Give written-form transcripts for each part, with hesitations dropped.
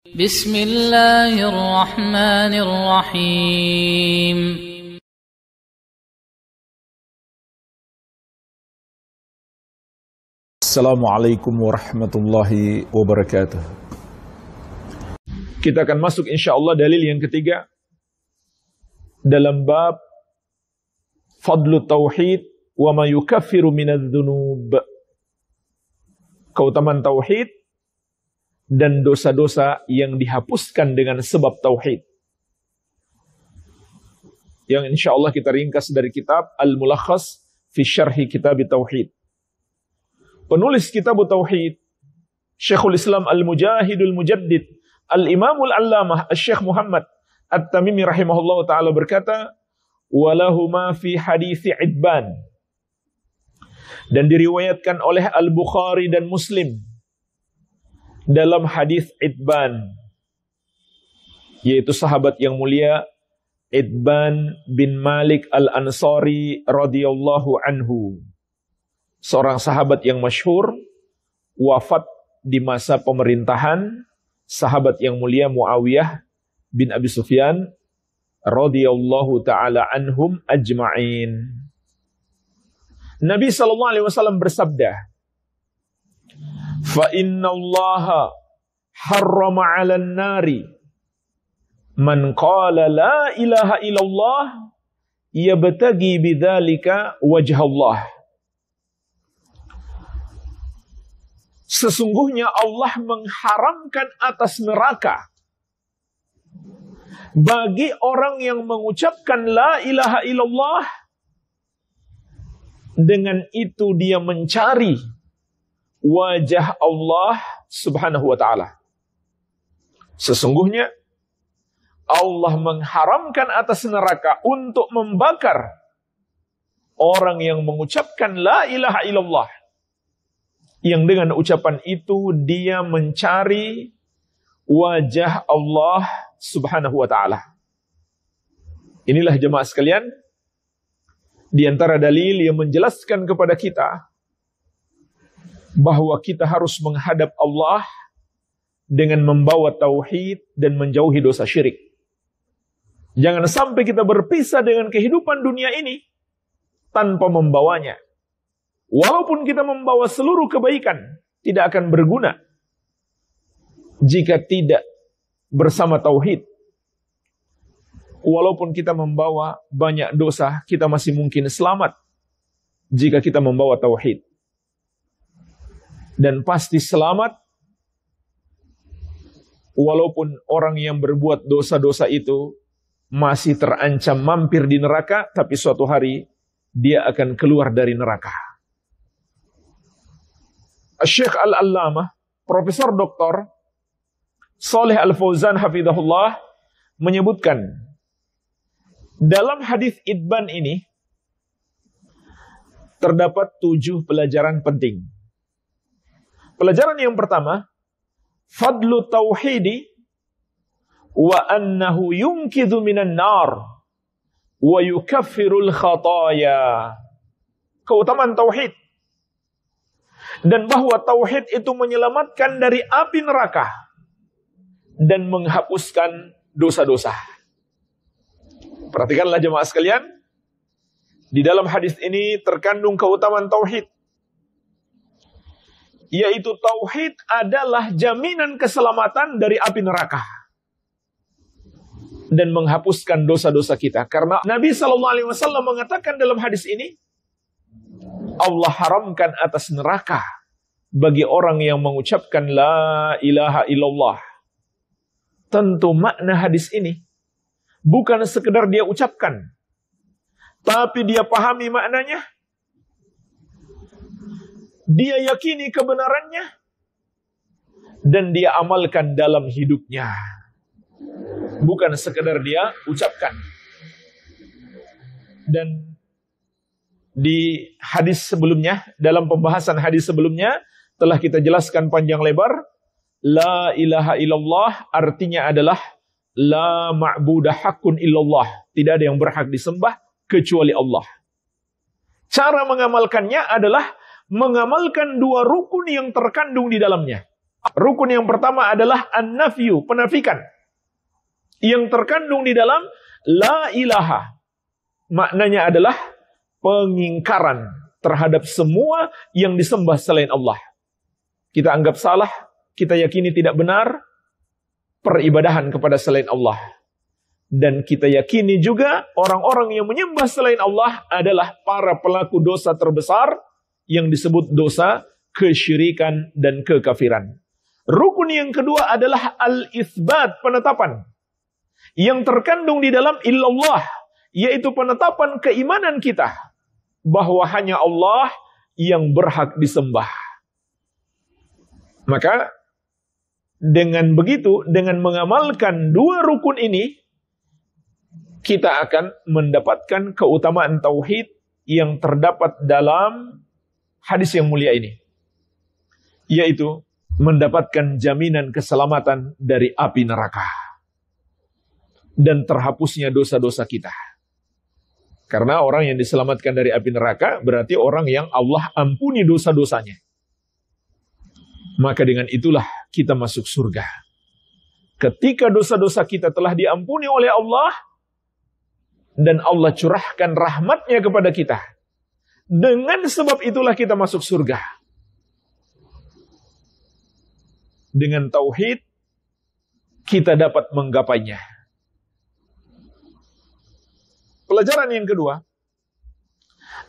بسم الله الرحمن الرحيم Assalamualaikum warahmatullahi wabarakatuh. Kita akan masuk insyaallah dalil yang ketiga dalam bab fadlu tauhid wa ma yukaffiru minadz dzunub. Keutamaan tauhid dan dosa-dosa yang dihapuskan dengan sebab tauhid. Yang insyaallah kita ringkas dari kitab Al-Mulakhas fi Syarhi Kitab Tauhid. Penulis kitab Tauhid, Syekhul Islam Al-Mujahidul Mujaddid, Al-Imamul Allamah, Syekh Muhammad At-Tamimi rahimahullah ta'ala berkata, walahuma fi hadithi Idban. Dan diriwayatkan oleh Al-Bukhari dan Muslim dalam hadis Idban, yaitu sahabat yang mulia Idban bin Malik Al-Ansari radhiyallahu anhu. Seorang sahabat yang masyhur, wafat di masa pemerintahan sahabat yang mulia Muawiyah bin Abi Sufyan radhiyallahu ta'ala anhum ajma'in. Nabi SAW bersabda, fa inna allaha harrama 'alan nari man qala la ilaha illallah yabtagi bidzalika wajha Allah. Sesungguhnya Allah mengharamkan atas neraka bagi orang yang mengucapkan la ilaha illallah, dengan itu dia mencari wajah Allah subhanahu wa ta'ala. Sesungguhnya Allah mengharamkan atas neraka untuk membakar orang yang mengucapkan la ilaha illallah, yang dengan ucapan itu dia mencari wajah Allah subhanahu wa ta'ala. Inilah jemaah sekalian, di antara dalil yang menjelaskan kepada kita bahwa kita harus menghadap Allah dengan membawa tauhid dan menjauhi dosa syirik. Jangan sampai kita berpisah dengan kehidupan dunia ini tanpa membawanya. Walaupun kita membawa seluruh kebaikan, tidak akan berguna jika tidak bersama tauhid. Walaupun kita membawa banyak dosa, kita masih mungkin selamat jika kita membawa tauhid. Dan pasti selamat walaupun orang yang berbuat dosa-dosa itu masih terancam mampir di neraka, tapi suatu hari dia akan keluar dari neraka. Syekh Al-Allamah, Profesor Dr. Shalih Al-Fauzan hafizahullah menyebutkan dalam hadis Idban ini terdapat 7 pelajaran penting. Pelajaran yang pertama, fadlu tauhidi wa annahu yunqidhu minan nar wa yukaffirul khataya. Keutamaan tauhid, dan bahwa tauhid itu menyelamatkan dari api neraka dan menghapuskan dosa-dosa. Perhatikanlah jemaah sekalian, di dalam hadis ini terkandung keutamaan tauhid, yaitu tauhid adalah jaminan keselamatan dari api neraka dan menghapuskan dosa-dosa kita. Karena Nabi SAW mengatakan dalam hadis ini, Allah haramkan atas neraka bagi orang yang mengucapkan la ilaha illallah. Tentu makna hadis ini bukan sekedar dia ucapkan, tapi dia pahami maknanya, dia yakini kebenarannya, dan dia amalkan dalam hidupnya. Bukan sekedar dia ucapkan. Dan di hadis sebelumnya, dalam pembahasan hadis sebelumnya, telah kita jelaskan panjang lebar, la ilaha illallah artinya adalah la ma'budah haqqun illallah. Tidak ada yang berhak disembah kecuali Allah. Cara mengamalkannya adalah mengamalkan 2 rukun yang terkandung di dalamnya. Rukun yang pertama adalah an-nafyu, penafikan. Yang terkandung di dalam la ilaha. Maknanya adalah pengingkaran terhadap semua yang disembah selain Allah. Kita anggap salah, kita yakini tidak benar peribadahan kepada selain Allah. Dan kita yakini juga orang-orang yang menyembah selain Allah adalah para pelaku dosa terbesar yang disebut dosa kesyirikan dan kekafiran. Rukun yang kedua adalah al-itsbat, penetapan. Yang terkandung di dalam illallah, yaitu penetapan keimanan kita bahwa hanya Allah yang berhak disembah. Maka dengan begitu, dengan mengamalkan dua rukun ini, kita akan mendapatkan keutamaan tauhid yang terdapat dalam hadis yang mulia ini, yaitu mendapatkan jaminan keselamatan dari api neraka dan terhapusnya dosa-dosa kita. Karena orang yang diselamatkan dari api neraka berarti orang yang Allah ampuni dosa-dosanya. Maka dengan itulah kita masuk surga. Ketika dosa-dosa kita telah diampuni oleh Allah dan Allah curahkan rahmatnya kepada kita, dengan sebab itulah kita masuk surga. Dengan tauhid kita dapat menggapainya. Pelajaran yang kedua,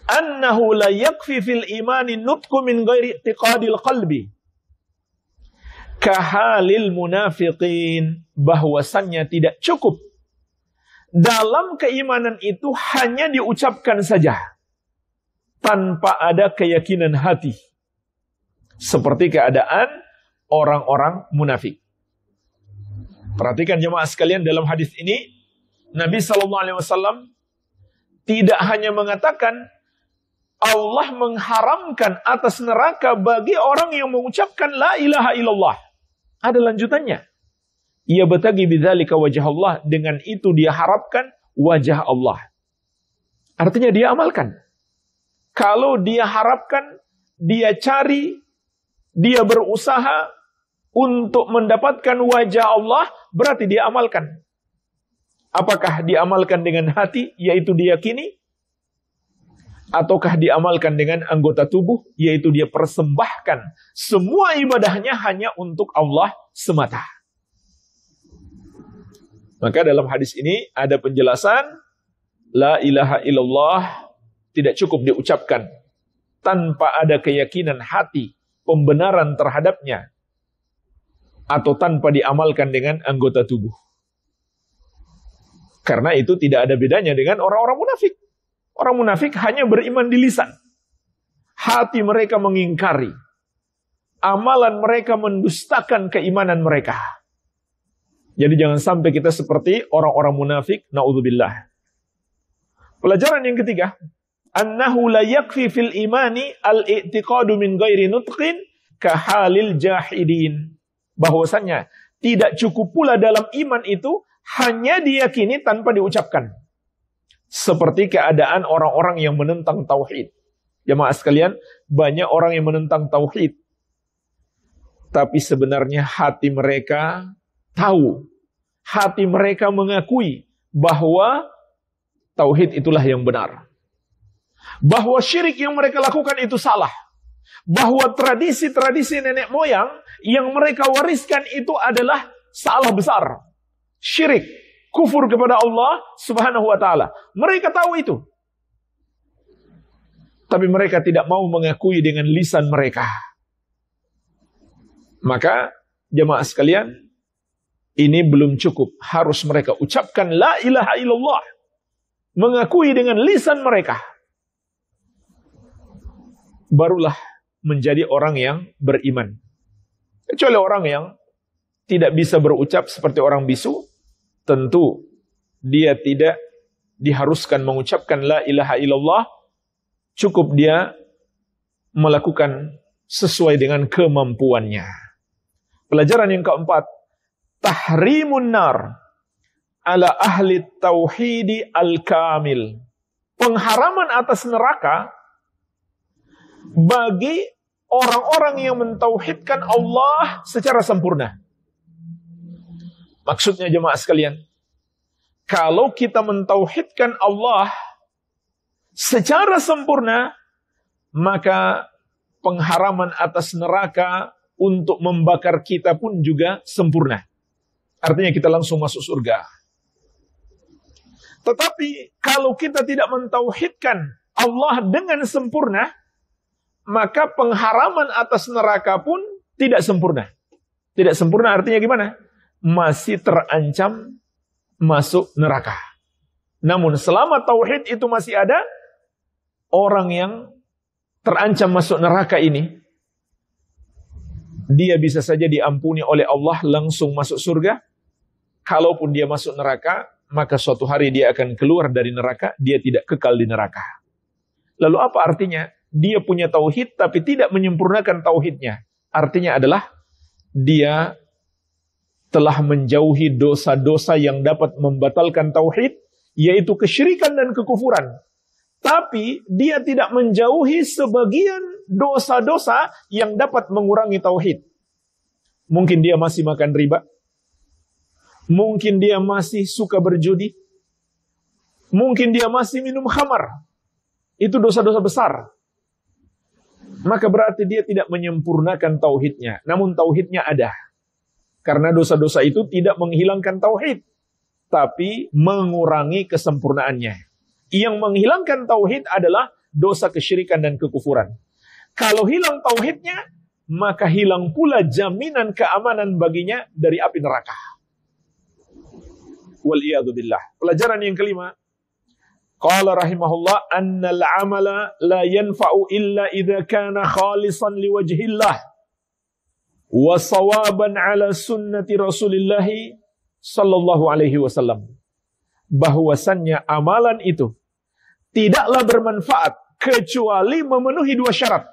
annahu la yakfi fil imani nutqu min ghairi i'tiqadil qalbi kahalil munafiqin, bahwasannya tidak cukup dalam keimanan itu hanya diucapkan saja tanpa ada keyakinan hati, seperti keadaan orang-orang munafik. Perhatikan jemaah sekalian, dalam hadis ini Nabi SAW tidak hanya mengatakan Allah mengharamkan atas neraka bagi orang yang mengucapkan la ilaha illallah. Ada lanjutannya. Ia batagi bidzalika wajah Allah, dengan itu dia harapkan wajah Allah. Artinya dia amalkan. Kalau dia harapkan, dia cari, dia berusaha untuk mendapatkan wajah Allah, berarti dia amalkan. Apakah diamalkan dengan hati, yaitu diyakini? Ataukah diamalkan dengan anggota tubuh, yaitu dia persembahkan semua ibadahnya hanya untuk Allah semata. Maka dalam hadis ini ada penjelasan, la ilaha illallah tidak cukup diucapkan tanpa ada keyakinan hati, pembenaran terhadapnya, atau tanpa diamalkan dengan anggota tubuh. Karena itu tidak ada bedanya dengan orang-orang munafik. Orang munafik hanya beriman di lisan. Hati mereka mengingkari. Amalan mereka mendustakan keimanan mereka. Jadi jangan sampai kita seperti orang-orang munafik. Na'udzubillah. Pelajaran yang ketiga. Annahu la yakfi fil imani al-i'tiqadu min ghairi nutqin kahalil jahidin. Bahwasannya tidak cukup pula dalam iman itu hanya diyakini tanpa diucapkan. Seperti keadaan orang-orang yang menentang tauhid. Jemaah sekalian, banyak orang yang menentang tauhid. Tapi sebenarnya hati mereka tahu. Hati mereka mengakui bahwa tauhid itulah yang benar. Bahwa syirik yang mereka lakukan itu salah. Bahwa tradisi-tradisi nenek moyang yang mereka wariskan itu adalah salah besar. Syirik, kufur kepada Allah Subhanahu wa taala. Mereka tahu itu. Tapi mereka tidak mau mengakui dengan lisan mereka. Maka jemaah sekalian, ini belum cukup. Harus mereka ucapkan la ilaha illallah. Mengakui dengan lisan mereka. Barulah menjadi orang yang beriman. Kecuali orang yang tidak bisa berucap seperti orang bisu, tentu dia tidak diharuskan mengucapkan la ilaha illallah, cukup dia melakukan sesuai dengan kemampuannya. Pelajaran yang keempat, tahrimun nar ala ahli tauhidi al-kamil. Pengharaman atas neraka bagi orang-orang yang mentauhidkan Allah secara sempurna. Maksudnya jemaah sekalian, kalau kita mentauhidkan Allah secara sempurna, maka pengharaman atas neraka untuk membakar kita pun juga sempurna. Artinya kita langsung masuk surga. Tetapi kalau kita tidak mentauhidkan Allah dengan sempurna, maka pengharaman atas neraka pun tidak sempurna. Tidak sempurna artinya gimana? Masih terancam masuk neraka. Namun selama tauhid itu masih ada, orang yang terancam masuk neraka ini, dia bisa saja diampuni oleh Allah langsung masuk surga. Kalaupun dia masuk neraka, maka suatu hari dia akan keluar dari neraka, dia tidak kekal di neraka. Lalu apa artinya? Dia punya tauhid tapi tidak menyempurnakan tauhidnya. Artinya adalah dia telah menjauhi dosa-dosa yang dapat membatalkan tauhid, yaitu kesyirikan dan kekufuran. Tapi dia tidak menjauhi sebagian dosa-dosa yang dapat mengurangi tauhid. Mungkin dia masih makan riba. Mungkin dia masih suka berjudi. Mungkin dia masih minum khamar. Itu dosa-dosa besar. Maka berarti dia tidak menyempurnakan tauhidnya. Namun tauhidnya ada. Karena dosa-dosa itu tidak menghilangkan tauhid, tapi mengurangi kesempurnaannya. Yang menghilangkan tauhid adalah dosa kesyirikan dan kekufuran. Kalau hilang tauhidnya, maka hilang pula jaminan keamanan baginya dari api neraka. Waliyadzubillah. Pelajaran yang kelima. Qala rahimahullah, annal amala la yanfa'u illa idza kana khalisan liwajhillah. Wa sawaban ala sunnati Rasulillah sallallahu alaihi wasallam. Bahwasannya amalan itu tidaklah bermanfaat kecuali memenuhi dua syarat.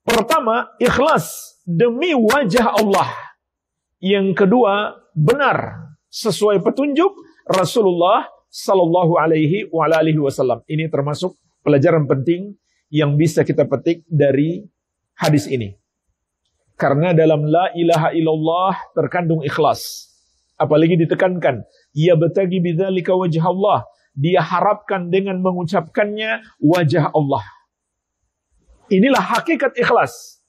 Pertama, ikhlas demi wajah Allah. Yang kedua, benar sesuai petunjuk Rasulullah sallallahu alaihi wa alihi wasallam. Ini termasuk pelajaran penting yang bisa kita petik dari hadis ini. Karena dalam la ilaha illallah terkandung ikhlas. Apalagi ditekankan, ya batagi bidzalika wajh Allah. Dia harapkan dengan mengucapkannya wajah Allah. Inilah hakikat ikhlas.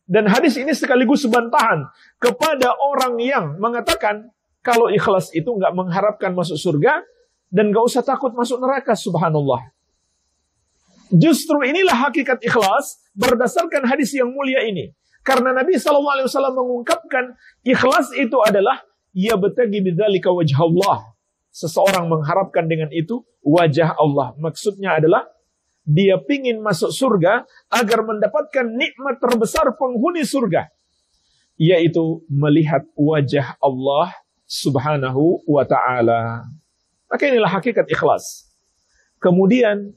Dan hadis ini sekaligus bantahan kepada orang yang mengatakan kalau ikhlas itu nggak mengharapkan masuk surga dan nggak usah takut masuk neraka. Subhanallah. Justru inilah hakikat ikhlas berdasarkan hadis yang mulia ini. Karena Nabi SAW mengungkapkan ikhlas itu adalah ya batagi bidzalika wajh Allah. Seseorang mengharapkan dengan itu wajah Allah. Maksudnya adalah dia pingin masuk surga agar mendapatkan nikmat terbesar penghuni surga, yaitu melihat wajah Allah subhanahu wa ta'ala. Maka inilah hakikat ikhlas. Kemudian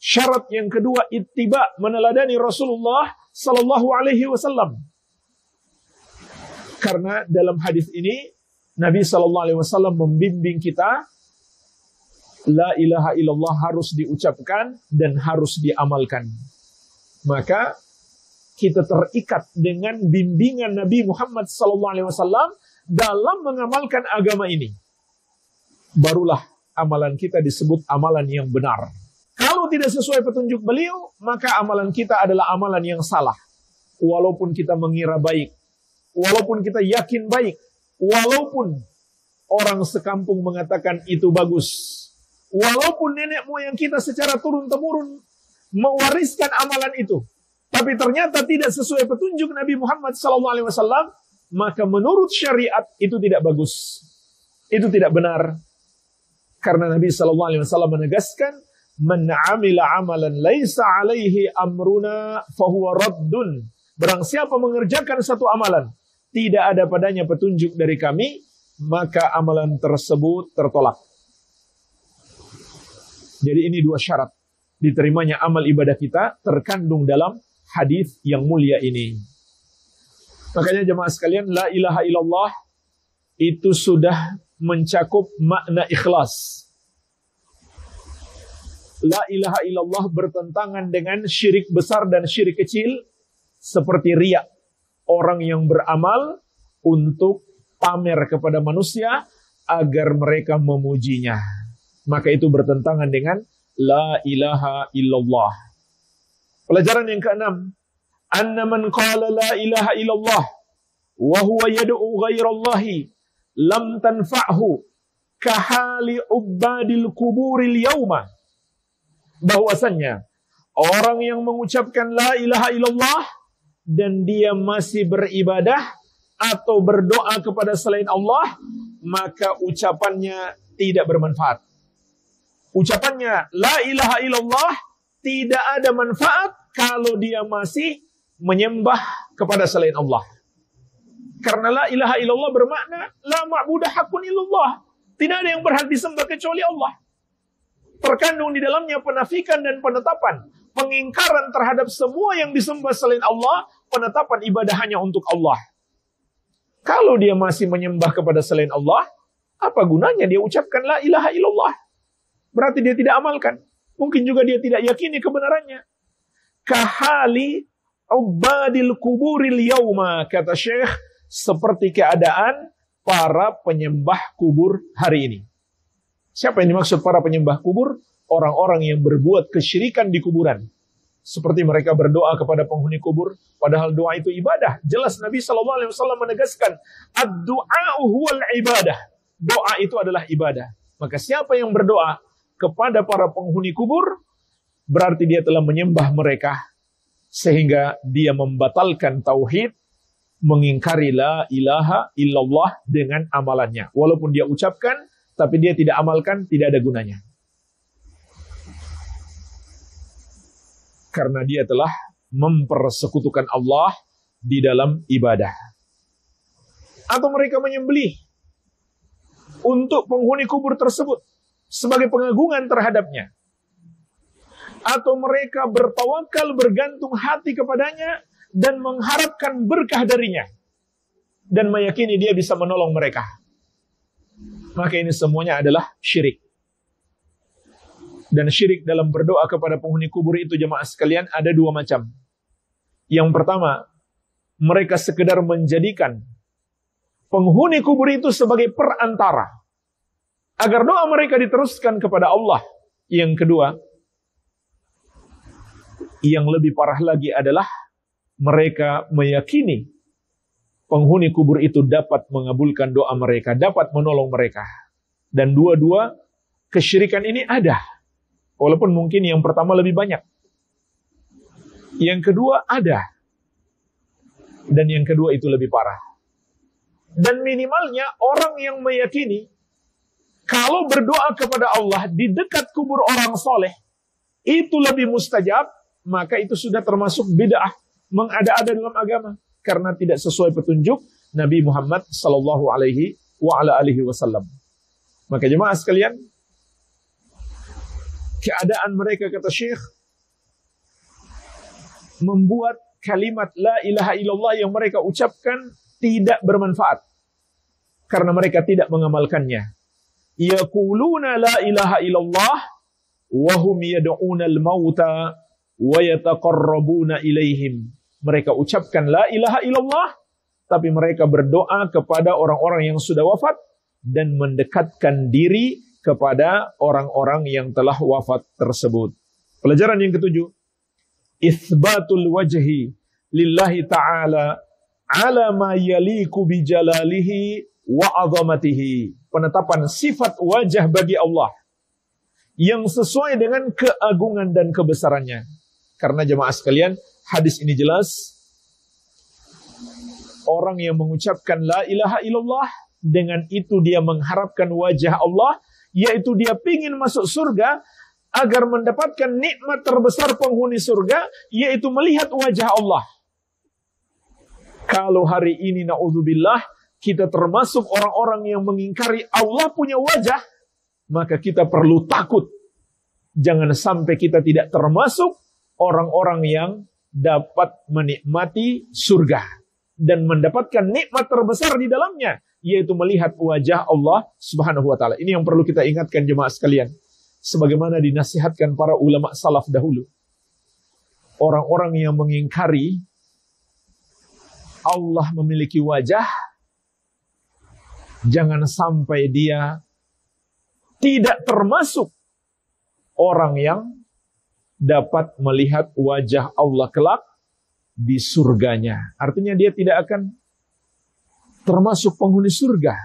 syarat yang kedua, ittiba, meneladani Rasulullah sallallahu alaihi wasallam. Karena dalam hadis ini Nabi sallallahu alaihi wasallam membimbing kita, la ilaha illallah harus diucapkan dan harus diamalkan. Maka kita terikat dengan bimbingan Nabi Muhammad sallallahu alaihi wasallam dalam mengamalkan agama ini. Barulah amalan kita disebut amalan yang benar. Kalau tidak sesuai petunjuk beliau, maka amalan kita adalah amalan yang salah. Walaupun kita mengira baik, walaupun kita yakin baik, walaupun orang sekampung mengatakan itu bagus, walaupun nenek moyang kita secara turun-temurun mewariskan amalan itu, tapi ternyata tidak sesuai petunjuk Nabi Muhammad SAW, maka menurut syariat itu tidak bagus, itu tidak benar. Karena Nabi SAW menegaskan, man amila amalan laisa alaihi amruna fahuwa raddun. Barang siapa mengerjakan satu amalan, tidak ada padanya petunjuk dari kami, maka amalan tersebut tertolak. Jadi ini dua syarat diterimanya amal ibadah kita terkandung dalam hadis yang mulia ini. Makanya jemaah sekalian, la ilaha illallah itu sudah mencakup makna ikhlas. La ilaha illallah bertentangan dengan syirik besar dan syirik kecil, seperti riya, orang yang beramal untuk pamer kepada manusia agar mereka memujinya. Maka itu bertentangan dengan la ilaha illallah. Pelajaran yang keenam, anna man qala la ilaha illallah wa huwa yad'u ghairallahi lam tanfa'hu kahali ubadil kuburil yauma. Bahwasannya orang yang mengucapkan la ilaha illallah dan dia masih beribadah atau berdoa kepada selain Allah, maka ucapannya tidak bermanfaat. Ucapannya la ilaha illallah tidak ada manfaat kalau dia masih menyembah kepada selain Allah. Karena la ilaha illallah bermakna la ma'budah haqqun illallah. Tidak ada yang berhak disembah kecuali Allah. Terkandung di dalamnya penafikan dan penetapan, pengingkaran terhadap semua yang disembah selain Allah, penetapan ibadah hanya untuk Allah. Kalau dia masih menyembah kepada selain Allah, apa gunanya dia ucapkan la ilaha illallah? Berarti dia tidak amalkan. Mungkin juga dia tidak yakini kebenarannya. Kahali ubadil kuburil yauma, kata Syekh, seperti keadaan para penyembah kubur hari ini. Siapa yang dimaksud para penyembah kubur? Orang-orang yang berbuat kesyirikan di kuburan. Seperti mereka berdoa kepada penghuni kubur, padahal doa itu ibadah. Jelas Nabi SAW menegaskan, ad-du'a'u huwal ibadah. Doa itu adalah ibadah. Maka siapa yang berdoa kepada para penghuni kubur, berarti dia telah menyembah mereka, sehingga dia membatalkan tauhid, mengingkari la ilaha illallah dengan amalannya. Walaupun dia ucapkan, tapi dia tidak amalkan, tidak ada gunanya. Karena dia telah mempersekutukan Allah di dalam ibadah. Atau mereka menyembelih untuk penghuni kubur tersebut sebagai pengagungan terhadapnya. Atau mereka bertawakal, bergantung hati kepadanya dan mengharapkan berkah darinya. Dan meyakini dia bisa menolong mereka. Maka ini semuanya adalah syirik. Dan syirik dalam berdoa kepada penghuni kubur itu, jemaah sekalian, ada dua macam. Yang pertama, mereka sekedar menjadikan penghuni kubur itu sebagai perantara agar doa mereka diteruskan kepada Allah. Yang kedua, yang lebih parah lagi adalah mereka meyakini penghuni kubur itu dapat mengabulkan doa mereka, dapat menolong mereka. Dan dua-dua kesyirikan ini ada. Walaupun mungkin yang pertama lebih banyak. Yang kedua ada. Dan yang kedua itu lebih parah. Dan minimalnya orang yang meyakini kalau berdoa kepada Allah di dekat kubur orang soleh itu lebih mustajab, maka itu sudah termasuk bid'ah, mengada-ada dalam agama. Karena tidak sesuai petunjuk Nabi Muhammad sallallahu alaihi wasallam. Maka jemaah sekalian, keadaan mereka, kata Syekh, membuat kalimat la ilaha illallah yang mereka ucapkan tidak bermanfaat. Karena mereka tidak mengamalkannya. Yaquluna la ilaha illallah wa hum yad'una al-mauta wa yataqarrabuna ilaihim. Mereka ucapkan la ilaha illallah, tapi mereka berdoa kepada orang-orang yang sudah wafat dan mendekatkan diri kepada orang-orang yang telah wafat tersebut. Pelajaran yang ketujuh, itsbatul wajhi lillahi ta'ala ala ma yaliku bi jalalihi wa azamatihi. Penetapan sifat wajah bagi Allah yang sesuai dengan keagungan dan kebesarannya. Karena jemaah sekalian, hadis ini jelas, orang yang mengucapkan la ilaha illallah, dengan itu dia mengharapkan wajah Allah, yaitu dia ingin masuk surga agar mendapatkan nikmat terbesar penghuni surga, yaitu melihat wajah Allah. Kalau hari ini na'udzubillah kita termasuk orang-orang yang mengingkari Allah punya wajah, maka kita perlu takut. Jangan sampai kita tidak termasuk orang-orang yang dapat menikmati surga dan mendapatkan nikmat terbesar di dalamnya, yaitu melihat wajah Allah Subhanahu wa taala. Ini yang perlu kita ingatkan jemaah sekalian. Sebagaimana dinasihatkan para ulama salaf dahulu. Orang-orang yang mengingkari Allah memiliki wajah, jangan sampai dia tidak termasuk orang yang dapat melihat wajah Allah kelak di surganya. Artinya dia tidak akan termasuk penghuni surga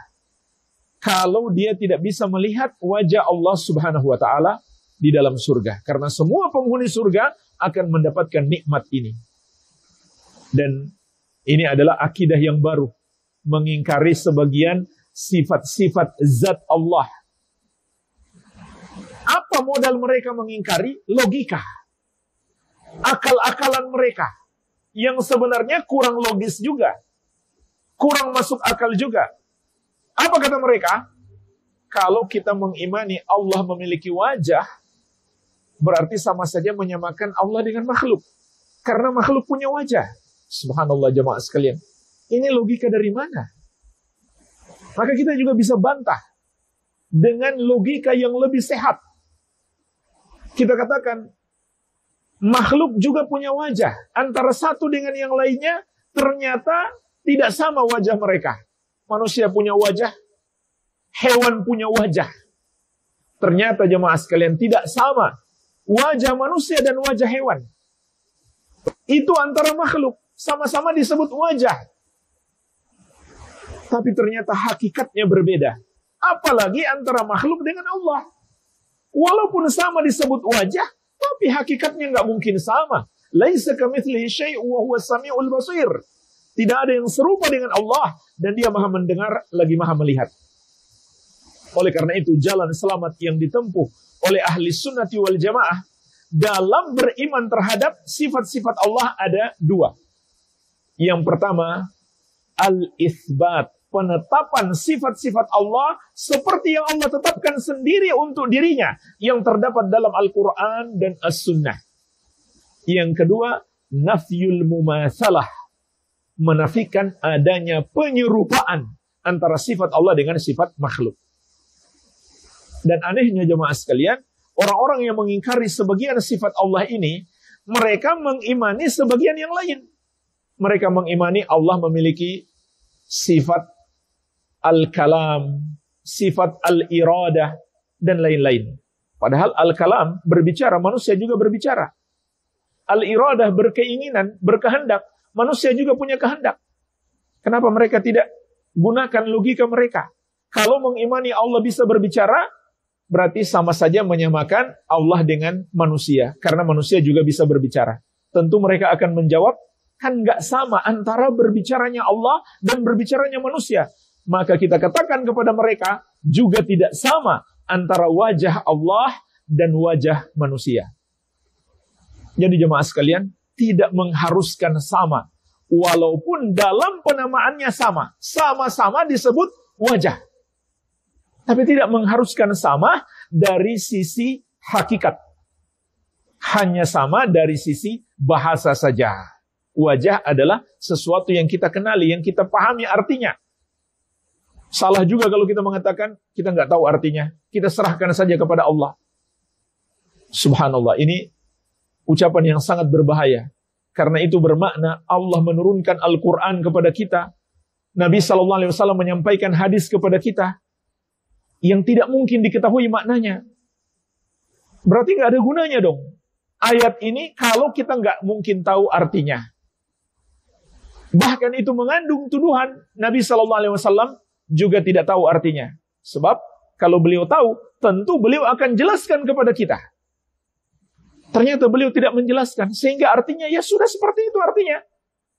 kalau dia tidak bisa melihat wajah Allah Subhanahu wa taala di dalam surga. Karena semua penghuni surga akan mendapatkan nikmat ini. Dan ini adalah akidah yang baru, mengingkari sebagian sifat-sifat zat Allah. Apa modal mereka mengingkari? Logika. Akal-akalan mereka. Yang sebenarnya kurang logis juga. Kurang masuk akal juga. Apa kata mereka? Kalau kita mengimani Allah memiliki wajah, berarti sama saja menyamakan Allah dengan makhluk. Karena makhluk punya wajah. Subhanallah jemaah sekalian. Ini logika dari mana? Maka kita juga bisa bantah dengan logika yang lebih sehat. Kita katakan, makhluk juga punya wajah. Antara satu dengan yang lainnya, ternyata tidak sama wajah mereka. Manusia punya wajah, hewan punya wajah. Ternyata jemaah sekalian tidak sama wajah manusia dan wajah hewan. Itu antara makhluk, sama-sama disebut wajah. Tapi ternyata hakikatnya berbeda. Apalagi antara makhluk dengan Allah. Walaupun sama disebut wajah, tapi hakikatnya nggak mungkin sama. Laisa kamitslihi syai'un wa huwas samiul basir. Tidak ada yang serupa dengan Allah dan Dia Maha mendengar lagi Maha melihat. Oleh karena itu jalan selamat yang ditempuh oleh ahli sunnati wal jamaah dalam beriman terhadap sifat-sifat Allah ada dua. Yang pertama, al-itsbat, penetapan sifat-sifat Allah seperti yang Allah tetapkan sendiri untuk dirinya yang terdapat dalam Al-Quran dan As-Sunnah. Yang kedua, nafyul mumatsalah, menafikan adanya penyerupaan antara sifat Allah dengan sifat makhluk. Dan anehnya jemaah sekalian, orang-orang yang mengingkari sebagian sifat Allah ini, mereka mengimani sebagian yang lain. Mereka mengimani Allah memiliki sifat al-kalam, sifat al-iradah, dan lain-lain. Padahal al-kalam berbicara, manusia juga berbicara. Al-iradah berkeinginan, berkehendak, manusia juga punya kehendak. Kenapa mereka tidak gunakan logika mereka? Kalau mengimani Allah bisa berbicara, berarti sama saja menyamakan Allah dengan manusia. Karena manusia juga bisa berbicara. Tentu mereka akan menjawab, kan nggak sama antara berbicaranya Allah dan berbicaranya manusia. Maka kita katakan kepada mereka, juga tidak sama antara wajah Allah dan wajah manusia. Jadi jemaah sekalian, tidak mengharuskan sama. Walaupun dalam penamaannya sama. Sama-sama disebut wajah. Tapi tidak mengharuskan sama dari sisi hakikat. Hanya sama dari sisi bahasa saja. Wajah adalah sesuatu yang kita kenali, yang kita pahami artinya. Salah juga kalau kita mengatakan kita nggak tahu artinya. Kita serahkan saja kepada Allah. Subhanallah, ini ucapan yang sangat berbahaya. Karena itu bermakna Allah menurunkan Al-Quran kepada kita. Nabi SAW menyampaikan hadis kepada kita yang tidak mungkin diketahui maknanya. Berarti nggak ada gunanya dong. Ayat ini kalau kita nggak mungkin tahu artinya. Bahkan itu mengandung tuduhan Nabi SAW juga tidak tahu artinya. Sebab kalau beliau tahu, tentu beliau akan jelaskan kepada kita. Ternyata beliau tidak menjelaskan. Sehingga artinya ya sudah seperti itu artinya.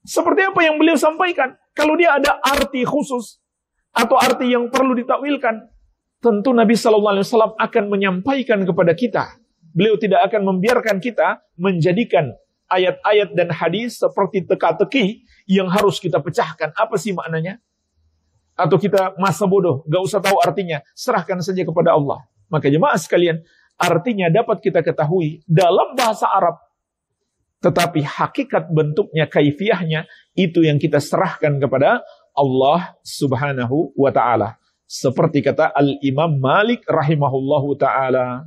Seperti apa yang beliau sampaikan. Kalau dia ada arti khusus atau arti yang perlu ditakwilkan, tentu Nabi SAW akan menyampaikan kepada kita. Beliau tidak akan membiarkan kita menjadikan ayat-ayat dan hadis seperti teka-teki yang harus kita pecahkan. Apa sih maknanya? Atau kita masa bodoh, gak usah tahu artinya, serahkan saja kepada Allah. Maka jemaah sekalian, artinya dapat kita ketahui dalam bahasa Arab. Tetapi hakikat bentuknya, kaifiyahnya, itu yang kita serahkan kepada Allah Subhanahu wa ta'ala. Seperti kata Al-Imam Malik rahimahullahu ta'ala,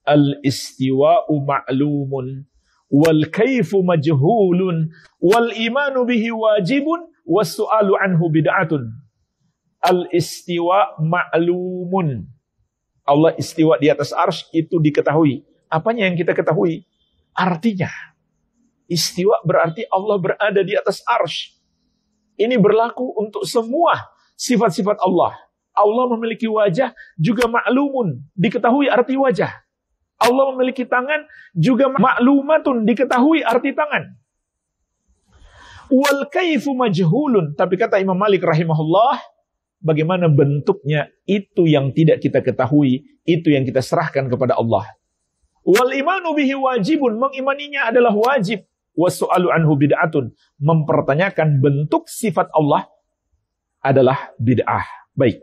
al-istiwa'u ma'lumun wal kaifu majhulun, wal imanu bihi wajibun, was su'alu anhu bid'atun. Al istiwa ma'lumun. Allah istiwa di atas arsy itu diketahui. Apanya yang kita ketahui? Artinya. Istiwa berarti Allah berada di atas arsy. Ini berlaku untuk semua sifat-sifat Allah. Allah memiliki wajah juga ma'lumun, diketahui arti wajah. Allah memiliki tangan juga ma'lumatun, diketahui arti tangan. Wal kaifu majhulun, tapi kata Imam Malik rahimahullah, bagaimana bentuknya itu yang tidak kita ketahui, itu yang kita serahkan kepada Allah. Wal imanu bihi wajibun, mengimaninya adalah wajib. Was-su'alu anhu bid'atun, mempertanyakan bentuk sifat Allah adalah bid'ah. Baik.